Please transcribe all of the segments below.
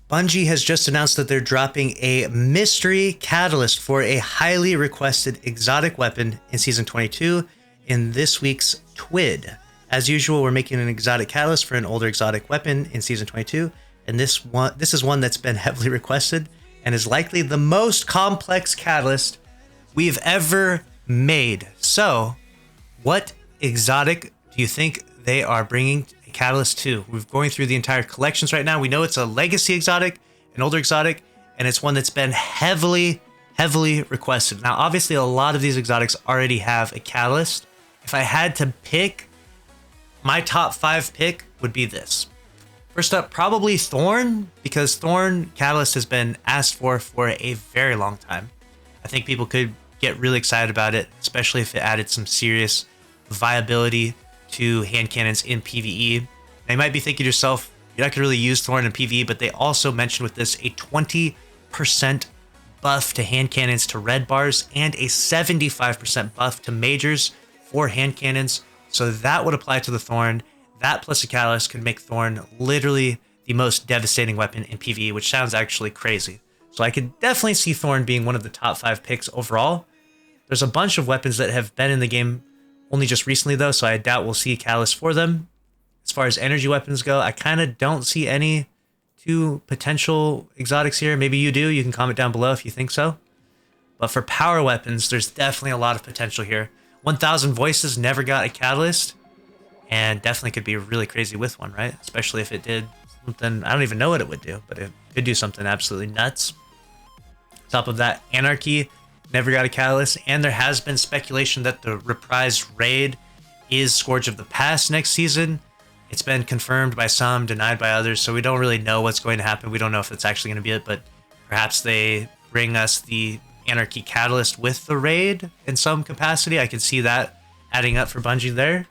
Bungie has just announced that they're dropping a mystery catalyst for a highly requested exotic weapon in Season 22 in this week's TWID. As usual, we're making an exotic catalyst for an older exotic weapon in Season 22, and this is one that's been heavily requested and is likely the most complex catalyst we've ever made. So, what exotic do you think they are bringing a catalyst to? We're going through the entire collections right now. We know it's a legacy exotic, an older exotic, and it's one that's been heavily requested. Now, obviously, a lot of these exotics already have a catalyst. If I had to pick, my top 5 pick would be this. First up, probably Thorn, because Thorn catalyst has been asked for a very long time. I think people could get really excited about it, especially if it added some serious viability to hand cannons in PvE. Now, you might be thinking to yourself, you're not going to really use Thorn in PvE, but they also mentioned with this a 20% buff to hand cannons to red bars and a 75% buff to majors for hand cannons. So that would apply to the Thorn. That plus a catalyst could make Thorn literally the most devastating weapon in PvE, which sounds actually crazy. So I could definitely see Thorn being one of the top 5 picks overall. There's a bunch of weapons that have been in the game only just recently though, so I doubt we'll see a catalyst for them. As far as energy weapons go, I kind of don't see any 2 potential exotics here. Maybe you do. You can comment down below if you think so. But for power weapons, there's definitely a lot of potential here. 1000 Voices never got a catalyst, and definitely could be really crazy with one, right? Especially if it did something, I don't even know what it would do, but it could do something absolutely nuts. Top of that, Anarchy never got a catalyst, and there has been speculation that the reprised raid is Scourge of the Past next season. It's been confirmed by some, denied by others, so we don't really know what's going to happen. We don't know if it's actually going to be it, but perhaps they bring us the Anarchy catalyst with the raid in some capacity. I can see that adding up for Bungie there.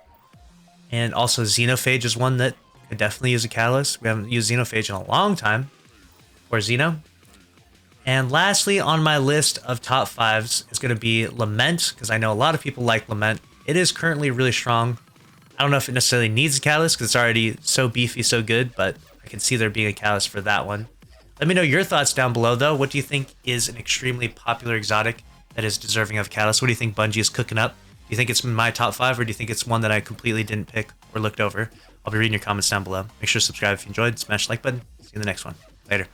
And also Xenophage is one that could definitely use a catalyst. We haven't used Xenophage in a long time, or Xeno. And lastly on my list of top 5s is going to be Lament, because I know a lot of people like Lament. It is currently really strong. I don't know if it necessarily needs a catalyst because it's already so beefy, so good, but I can see there being a catalyst for that one. Let me know your thoughts down below though. What do you think is an extremely popular exotic that is deserving of a catalyst? What do you think Bungie is cooking up? Do you think it's in my top 5, or do you think it's one that I completely didn't pick or looked over? I'll be reading your comments down below. Make sure to subscribe if you enjoyed, smash the like button. See you in the next one. Later.